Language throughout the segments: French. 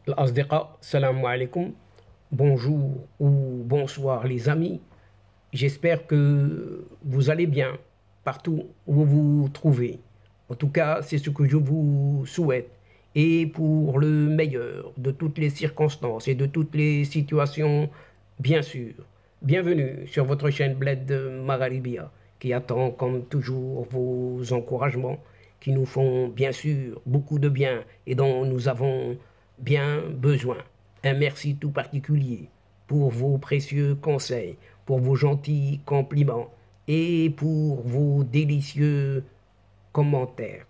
الأصدقاء السلام عليكم. Bonjour ou bonsoir les amis. J'espère que vous allez bien partout où vous vous trouvez. En tout cas, c'est ce que je vous souhaite. Et pour le meilleur de toutes les circonstances et de toutes les situations, bien sûr. Bienvenue sur votre chaîne Bled Magharibia qui attend comme toujours vos encouragements qui nous font bien sûr beaucoup de bien et dont nous avons bien besoin. Un merci tout particulier pour vos précieux conseils, pour vos gentils compliments et pour vos délicieux commentaires.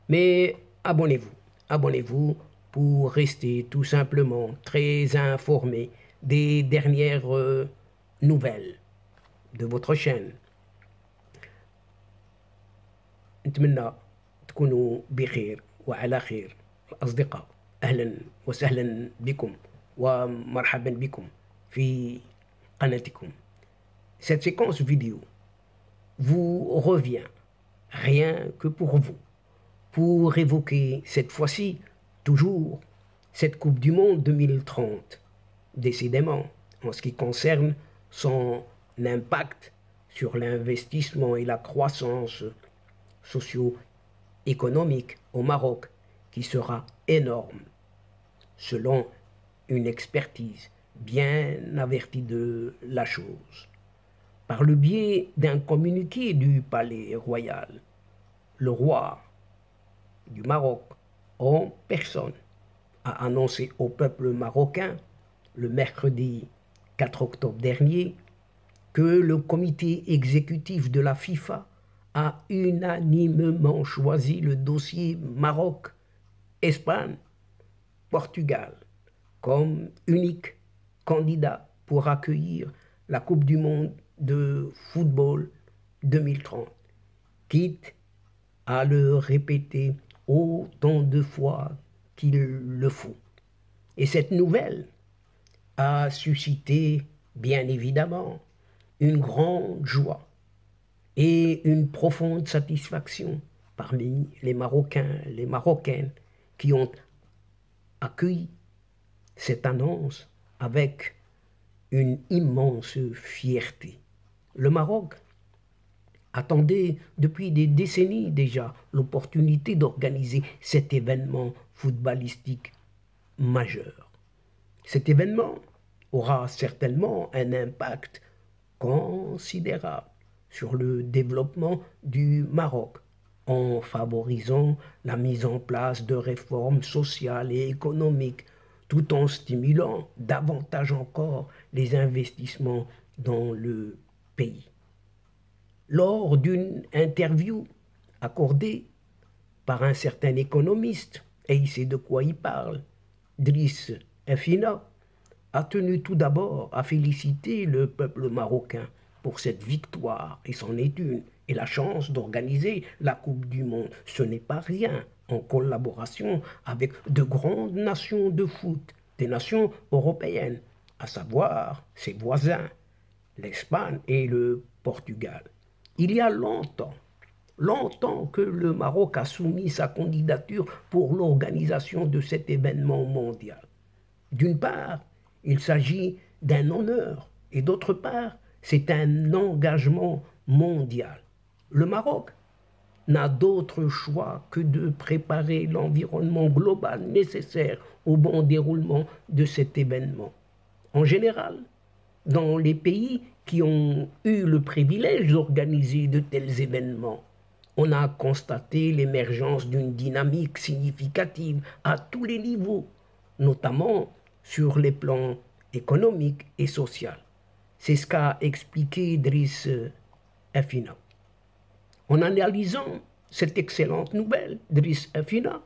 Mais abonnez-vous pour rester tout simplement très informé des dernières nouvelles de votre chaîne. نتمنى تكونوا بخير وعلى خير. الأصدقاء أهلا وسهلا بكم ومرحبا بكم في قناتكم. Cette séquence vidéo vous revient rien que pour évoquer cette fois-ci toujours cette Coupe du Monde 2030, décidément en ce qui concerne son impact sur l'investissement et la croissance socio-économique au Maroc qui sera énorme, selon une expertise bien avertie de la chose. Par le biais d'un communiqué du palais royal, le roi du Maroc, en personne, a annoncé au peuple marocain, le mercredi 4 octobre dernier, que le comité exécutif de la FIFA a unanimement choisi le dossier Maroc, Espagne, Portugal comme unique candidat pour accueillir la Coupe du Monde de football 2030, quitte à le répéter autant de fois qu'il le faut. Et cette nouvelle a suscité, bien évidemment, une grande joie et une profonde satisfaction parmi les Marocains, les Marocaines qui ont accueilli cette annonce avec une immense fierté. Le Maroc attendait depuis des décennies déjà l'opportunité d'organiser cet événement footballistique majeur. Cet événement aura certainement un impact considérable sur le développement du Maroc en favorisant la mise en place de réformes sociales et économiques tout en stimulant davantage encore les investissements dans le pays. Lors d'une interview accordée par un certain économiste, et il sait de quoi il parle, Driss Effina, a tenu tout d'abord à féliciter le peuple marocain pour cette victoire, et c'en est une, et la chance d'organiser la Coupe du Monde. Ce n'est pas rien, en collaboration avec de grandes nations de foot, des nations européennes, à savoir ses voisins, l'Espagne et le Portugal. Il y a longtemps que le Maroc a soumis sa candidature pour l'organisation de cet événement mondial. D'une part, il s'agit d'un honneur, et d'autre part, c'est un engagement mondial. Le Maroc n'a d'autre choix que de préparer l'environnement global nécessaire au bon déroulement de cet événement. En général, dans les pays qui ont eu le privilège d'organiser de tels événements, on a constaté l'émergence d'une dynamique significative à tous les niveaux, notamment sur les plans économique et social. C'est ce qu'a expliqué Driss Effina. En analysant cette excellente nouvelle, Driss Effina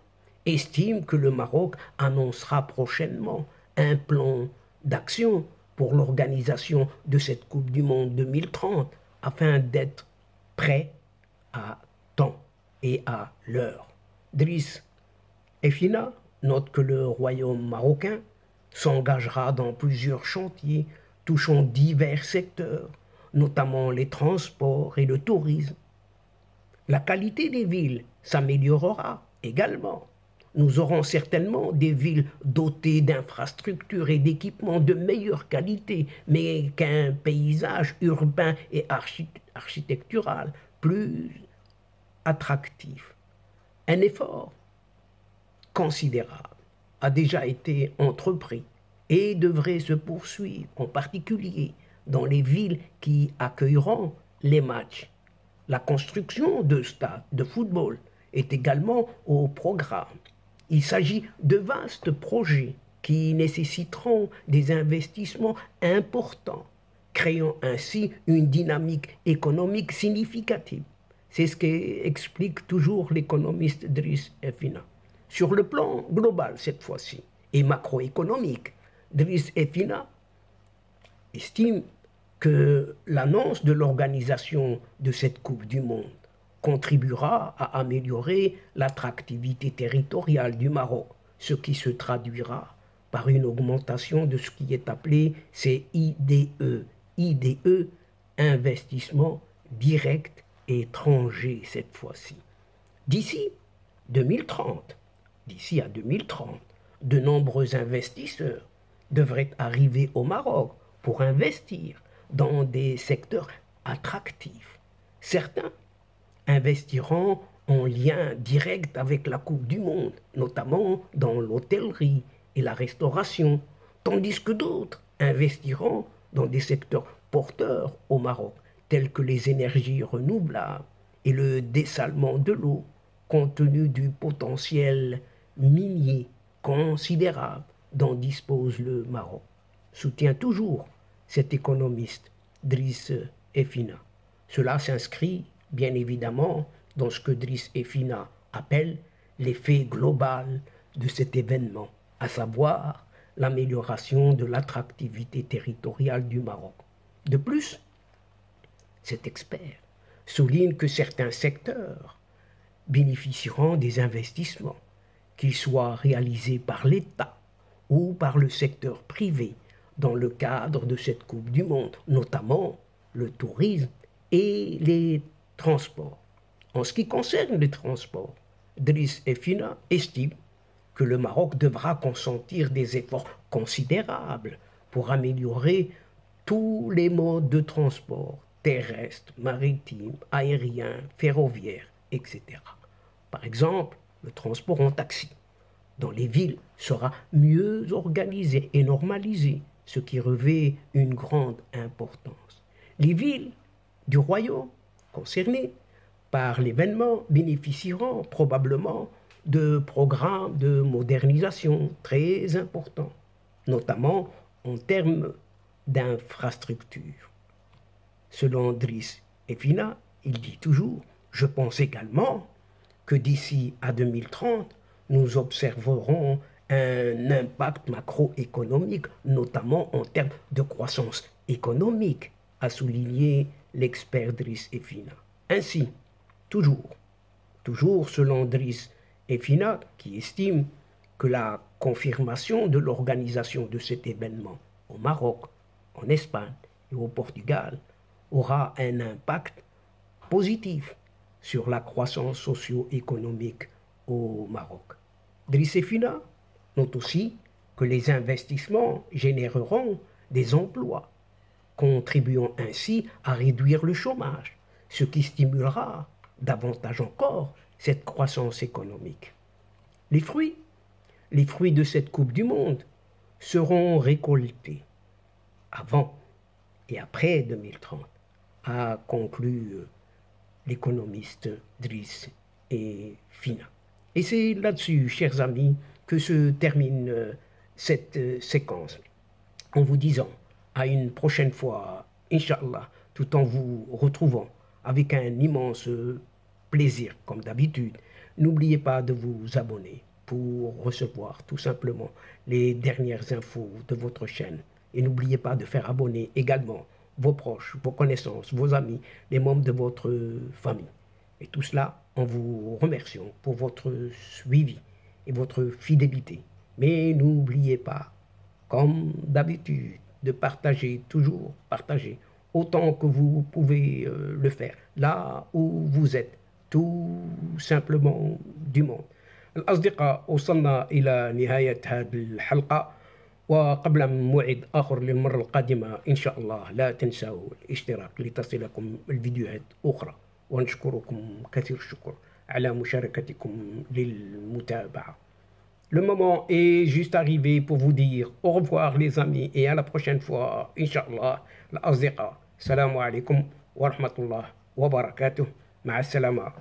estime que le Maroc annoncera prochainement un plan d'action pour l'organisation de cette Coupe du Monde 2030 afin d'être prêt à temps et à l'heure. Driss Effina note que le royaume marocain s'engagera dans plusieurs chantiers touchant divers secteurs, notamment les transports et le tourisme. La qualité des villes s'améliorera également, nous aurons certainement des villes dotées d'infrastructures et d'équipements de meilleure qualité, mais qu'un paysage urbain et architectural plus attractif. Un effort considérable a déjà été entrepris et devrait se poursuivre, en particulier dans les villes qui accueilleront les matchs. La construction de stades de football est également au programme. Il s'agit de vastes projets qui nécessiteront des investissements importants, créant ainsi une dynamique économique significative. C'est ce qu'explique toujours l'économiste Driss Effina. Sur le plan global cette fois-ci, et macroéconomique, Driss Effina estime que l'annonce de l'organisation de cette Coupe du Monde contribuera à améliorer l'attractivité territoriale du Maroc, ce qui se traduira par une augmentation de ce qui est appelé CIDE. IDE, investissement direct étranger cette fois-ci. D'ici 2030, d'ici à 2030, de nombreux investisseurs devraient arriver au Maroc pour investir dans des secteurs attractifs. Certains investiront en lien direct avec la Coupe du Monde, notamment dans l'hôtellerie et la restauration, tandis que d'autres investiront dans des secteurs porteurs au Maroc, tels que les énergies renouvelables et le dessalement de l'eau, compte tenu du potentiel minier considérable dont dispose le Maroc. Soutient toujours cet économiste, Driss Effina. Cela s'inscrit bien évidemment dans ce que Driss Effina appelle l'effet global de cet événement, à savoir l'amélioration de l'attractivité territoriale du Maroc. De plus, cet expert souligne que certains secteurs bénéficieront des investissements, qu'ils soient réalisés par l'État ou par le secteur privé dans le cadre de cette Coupe du Monde, notamment le tourisme et les transports. En ce qui concerne les transports, Driss Effina estime que le Maroc devra consentir des efforts considérables pour améliorer tous les modes de transport, terrestre, maritime, aérien, ferroviaire, etc. Par exemple, le transport en taxi dans les villes sera mieux organisé et normalisé, ce qui revêt une grande importance. Les villes du royaume concernées par l'événement bénéficieront probablement de programmes de modernisation très importants, notamment en termes d'infrastructures. Selon Driss Effina, il dit toujours « Je pense également que d'ici à 2030, nous observerons un impact macroéconomique, notamment en termes de croissance économique », a souligné l'expert Driss Effina. Ainsi, toujours selon Driss Effina, qui estime que la confirmation de l'organisation de cet événement au Maroc, en Espagne et au Portugal aura un impact positif sur la croissance socio-économique au Maroc. Driss Effina note aussi que les investissements généreront des emplois, contribuant ainsi à réduire le chômage, ce qui stimulera davantage encore cette croissance économique. Les fruits de cette Coupe du Monde seront récoltés avant et après 2030, a conclu l'économiste Driss Effina. Et c'est là-dessus, chers amis, que se termine cette séquence, en vous disant à une prochaine fois, Inch'Allah, tout en vous retrouvant avec un immense plaisir, comme d'habitude. N'oubliez pas de vous abonner pour recevoir tout simplement les dernières infos de votre chaîne. Et n'oubliez pas de faire abonner également vos proches, vos connaissances, vos amis, les membres de votre famille. Et tout cela en vous remerciant pour votre suivi et votre fidélité. Mais n'oubliez pas, comme d'habitude, de partager, toujours partager, autant que vous pouvez le faire, là où vous êtes, tout simplement du monde. الأصدقاء، وصلنا إلى نهاية هذه الحلقة، وقبل موعد آخر للمرة القادمة إن شاء الله لا تنسوا الاشتراك لتصلكم الفيديوهات أخرى، ونشكركم كثير الشكر على مشاركتكم للمتابعة. Le moment est juste arrivé pour vous dire au revoir les amis et à la prochaine fois Inch'Allah. الأصدقاء، السلام عليكم ورحمة الله وبركاته. مع السلامة.